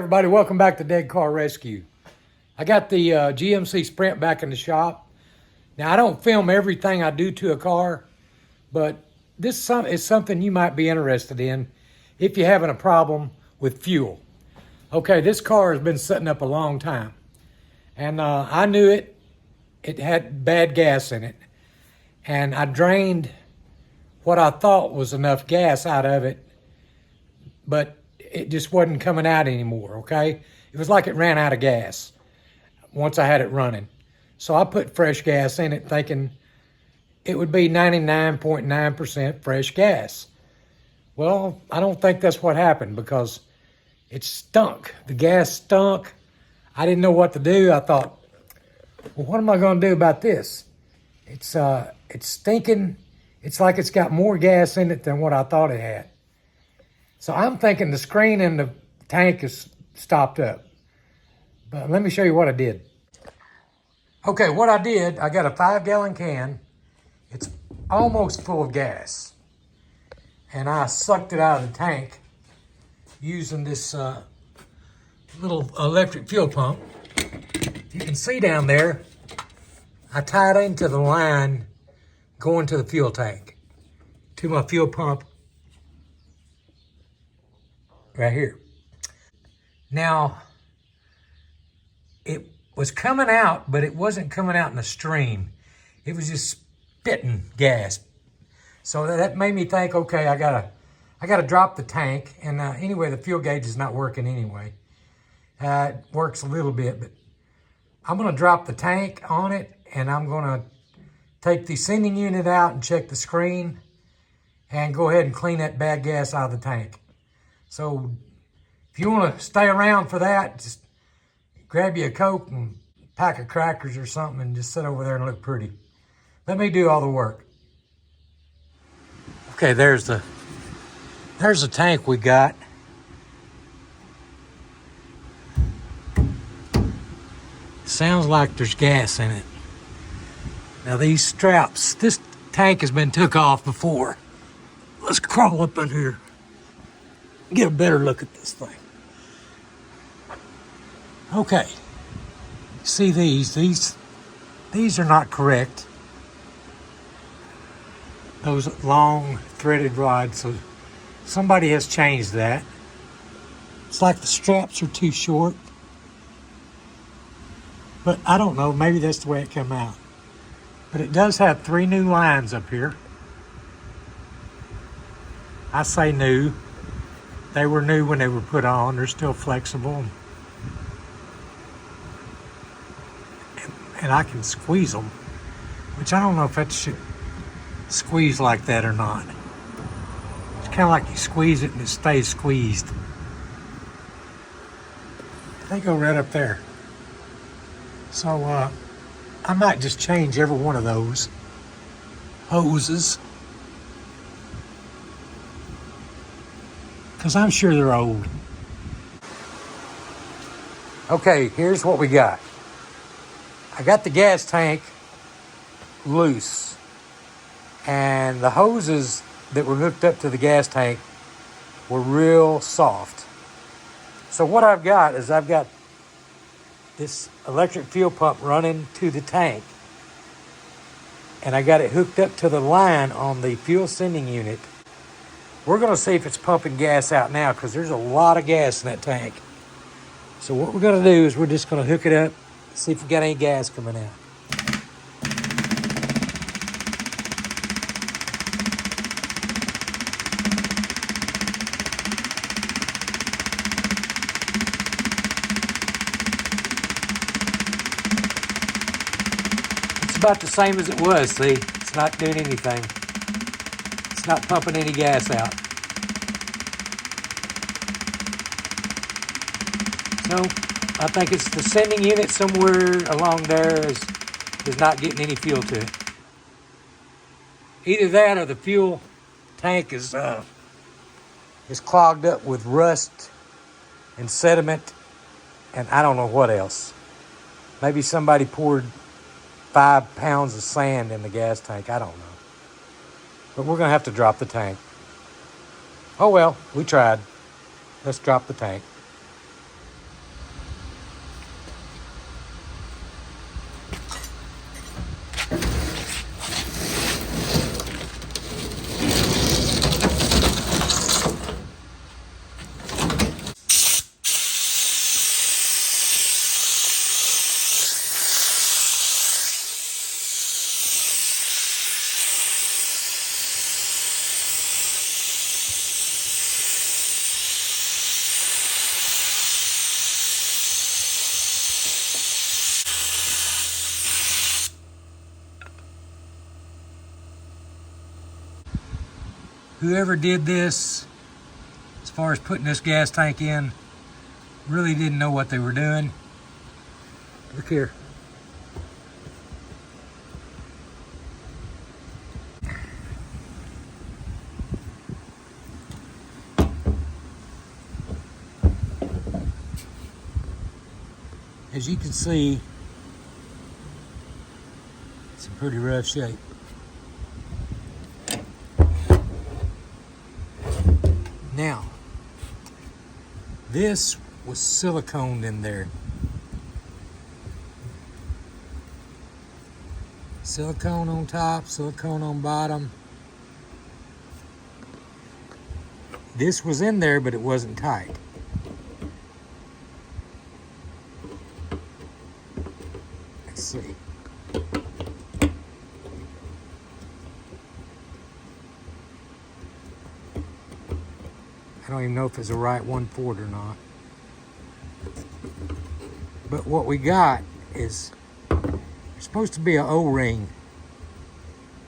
everybody, welcome back to Dead Car Rescue. I got the GMC Sprint back in the shop. Now, I don't film everything I do to a car, but this is something you might be interested in if you're having a problem with fuel. Okay, this car has been sitting up a long time, and I knew it had bad gas in it, and I drained what I thought was enough gas out of it, but it just wasn't coming out anymore, okay? It was like it ran out of gas once I had it running. So I put fresh gas in it thinking it would be 99.9% fresh gas. Well, I don't think that's what happened because it stunk. The gas stunk. I didn't know what to do. I thought, well, what am I going to do about this? It's stinking. It's like it's got more gas in it than what I thought it had. So I'm thinking the screen in the tank is stopped up. But let me show you what I did. Okay, what I did, I got a 5-gallon can. It's almost full of gas. And I sucked it out of the tank using this little electric fuel pump. You can see down there, I tied into the line going to the fuel tank, to my fuel pump right here. Now, it was coming out, but it wasn't coming out in a stream. It was just spitting gas. So that made me think, okay, I gotta drop the tank. And anyway, the fuel gauge is not working anyway. It works a little bit, but I'm gonna drop the tank on it, and I'm gonna take the sending unit out and check the screen and go ahead and clean that bad gas out of the tank. So if you want to stay around for that, just grab you a Coke and a pack of crackers or something and just sit over there and look pretty. Let me do all the work. Okay, there's the tank we got. Sounds like there's gas in it. Now these straps, this tank has been took off before. Let's crawl up in here. Get a better look at this thing. Okay. See these are not correct. Those long threaded rods, so somebody has changed that. It's like the straps are too short. But I don't know, maybe that's the way it came out. But it does have 3 new lines up here. I say new. They were new when they were put on. They're still flexible. And I can squeeze them, which I don't know if that should squeeze like that or not. It's kind of like you squeeze it and it stays squeezed. They go right up there. So I might just change every one of those hoses, because I'm sure they're old. Okay, here's what we got. I got the gas tank loose, and the hoses that were hooked up to the gas tank were real soft. So what I've got is I've got this electric fuel pump running to the tank, and I got it hooked up to the line on the fuel sending unit. We're going to see if it's pumping gas out now, because there's a lot of gas in that tank. So what we're going to do is we're just going to hook it up, see if we got any gas coming out. It's about the same as it was, see? It's not doing anything. It's not pumping any gas out. So I think it's the sending unit somewhere along there is not getting any fuel to it. Either that or the fuel tank is clogged up with rust and sediment, and I don't know what else. Maybe somebody poured 5 pounds of sand in the gas tank. I don't know. But we're going to have to drop the tank. Oh well, we tried. Let's drop the tank. whoever did this, as far as putting this gas tank in, really didn't know what they were doing. Look here. As you can see, it's in pretty rough shape. Now, this was siliconed in there. Silicone on top, silicone on bottom. This was in there, but it wasn't tight. Let's see. I don't even know if it's the right one for it or not. But what we got is it's supposed to be an O-ring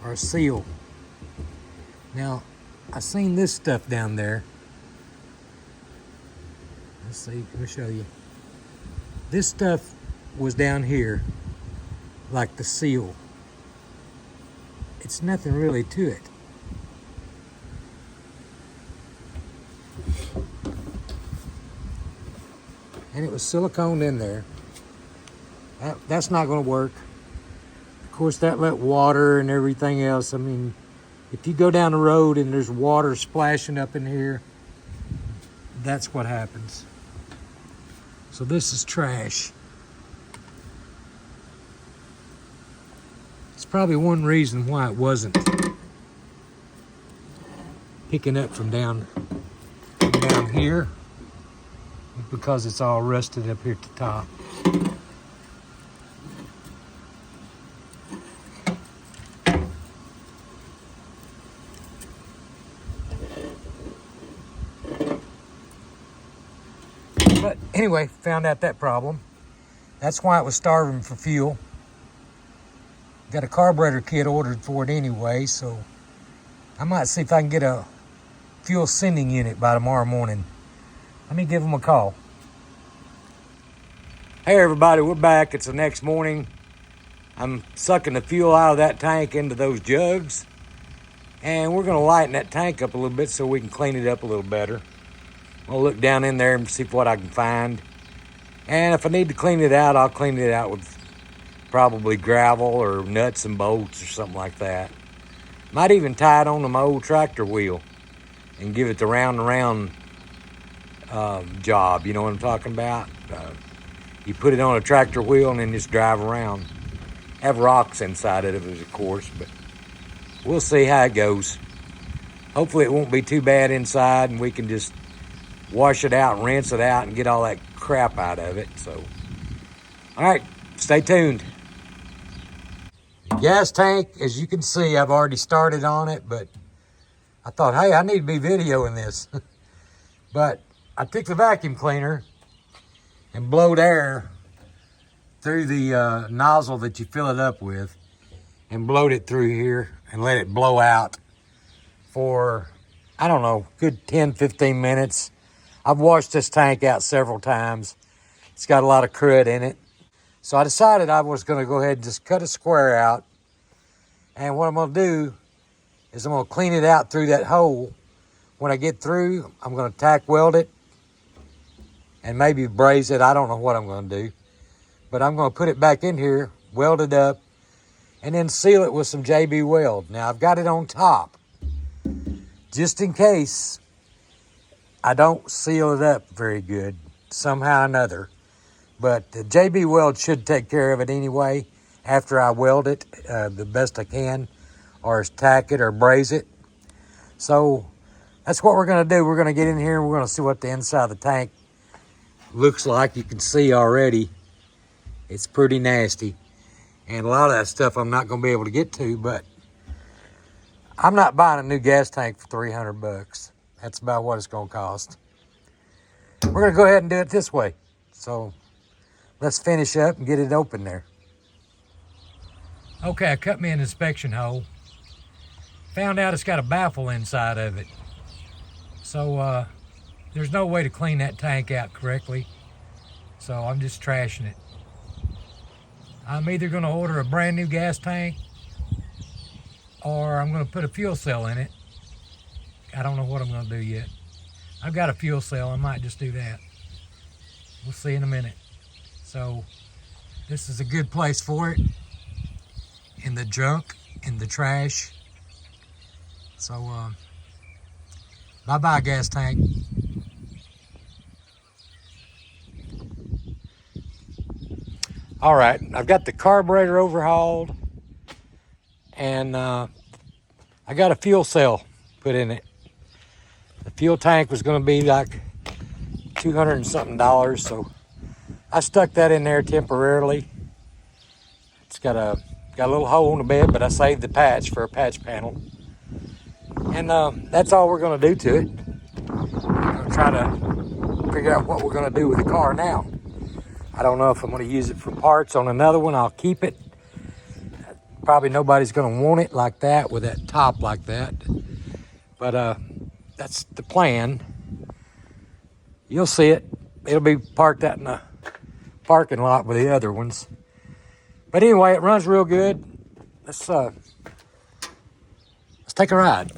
or a seal. Now, I seen this stuff down there. Let's see, let me show you. This stuff was down here, like the seal. It's nothing really to it. And it was siliconed in there. That's not going to work. Of course, that let water and everything else. I mean, if you go down the road and there's water splashing up in here, that's what happens. So this is trash. It's probably one reason why it wasn't picking up from down here, because it's all rusted up here at the top. But anyway, found out that problem. That's why it was starving for fuel. Got a carburetor kit ordered for it anyway, so I might see if I can get a fuel sending unit by tomorrow morning. Let me give them a call. Hey everybody, we're back. It's the next morning. I'm sucking the fuel out of that tank into those jugs, and we're gonna lighten that tank up a little bit so we can clean it up a little better. I'll look down in there and see what I can find. And if I need to clean it out, I'll clean it out with probably gravel or nuts and bolts or something like that. Might even tie it onto my old tractor wheel and give it the round and round job. You know what I'm talking about? You put it on a tractor wheel and then just drive around. Have rocks inside of it, of course, but we'll see how it goes. Hopefully it won't be too bad inside and we can just wash it out and rinse it out and get all that crap out of it. So, all right, stay tuned. The gas tank, as you can see, I've already started on it, but I thought, hey, I need to be videoing this. But I took the vacuum cleaner and blowed air through the nozzle that you fill it up with and blowed it through here and let it blow out for, I don't know, good 10, 15 minutes. I've washed this tank out several times. It's got a lot of crud in it. So I decided I was going to go ahead and just cut a square out. And what I'm going to do is I'm going to clean it out through that hole. When I get through, I'm going to tack weld it and maybe braze it. I don't know what I'm going to do. But I'm going to put it back in here, weld it up, and then seal it with some JB Weld. Now, I've got it on top, just in case I don't seal it up very good, somehow or another. But the JB Weld should take care of it anyway after I weld it the best I can, or tack it or braze it. So that's what we're going to do. We're going to get in here and we're going to see what the inside of the tank looks like. You can see already it's pretty nasty. And a lot of that stuff I'm not going to be able to get to, but I'm not buying a new gas tank for $300. That's about what it's going to cost. We're going to go ahead and do it this way. So let's finish up and get it open there. Okay, I cut me an inspection hole. found out it's got a baffle inside of it. So there's no way to clean that tank out correctly. So I'm just trashing it. I'm either gonna order a brand new gas tank or I'm gonna put a fuel cell in it. I don't know what I'm gonna do yet. I've got a fuel cell, I might just do that. We'll see in a minute. So this is a good place for it. In the junk, in the trash. So bye-bye gas tank. All right, I've got the carburetor overhauled and I got a fuel cell put in it. The fuel tank was gonna be like $200 and something, so I stuck that in there temporarily. It's got a little hole in the bed, but I saved the patch for a patch panel. And that's all we're gonna do to it. We're gonna try to figure out what we're gonna do with the car now. I don't know if I'm gonna use it for parts on another one. I'll keep it. Probably nobody's gonna want it like that with that top like that. But that's the plan. You'll see it. It'll be parked out in the parking lot with the other ones. But anyway, it runs real good. Let's take a ride.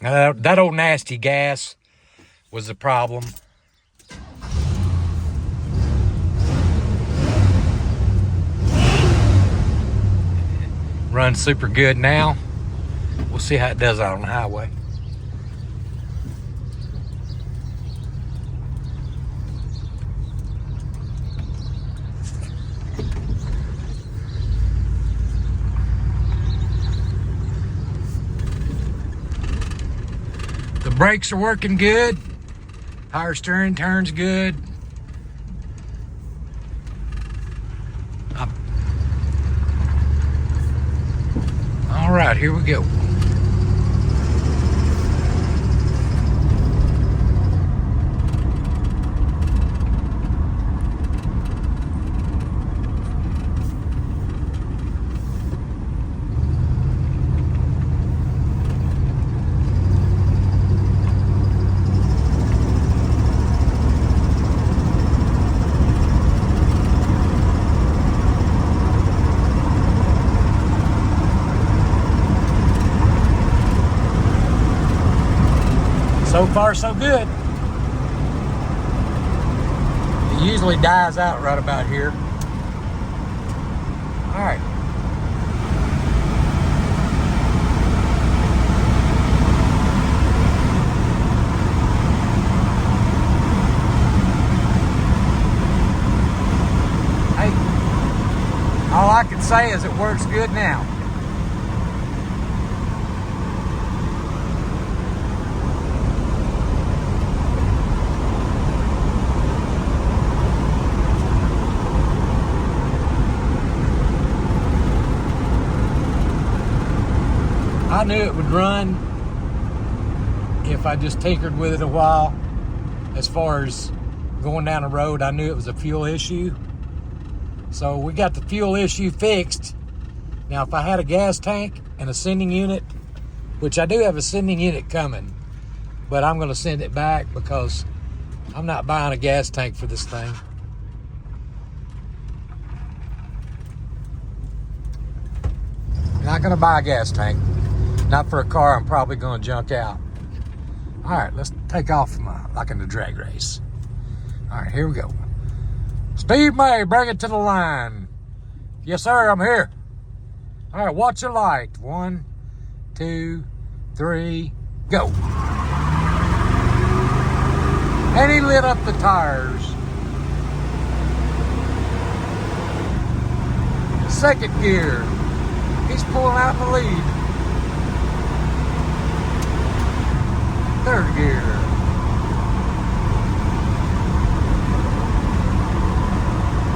That old nasty gas was the problem. Runs super good now. We'll see how it does out on the highway. The brakes are working good. Power steering turns good. All right, here we go. So far, so good. It usually dies out right about here. All right. Hey, all I can say is it works good now. I knew it would run if I just tinkered with it a while. As far as going down the road, I knew it was a fuel issue. So we got the fuel issue fixed. Now, if I had a gas tank and a sending unit, which I do have a sending unit coming, but I'm gonna send it back because I'm not buying a gas tank for this thing. Not gonna buy a gas tank. Not for a car I'm probably gonna junk out. All right, let's take off like in the drag race. All right, here we go. Steve May, bring it to the line. Yes, sir, I'm here. All right, watch your light. 1, 2, 3, go. And he lit up the tires. Second gear. He's pulling out in the lead. Third gear.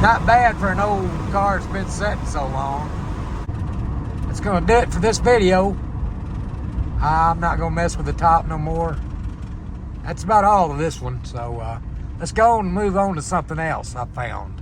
Not bad for an old car that's been sitting so long. That's gonna do it for this video. I'm not gonna mess with the top no more. That's about all of this one. So let's go and move on to something else I found.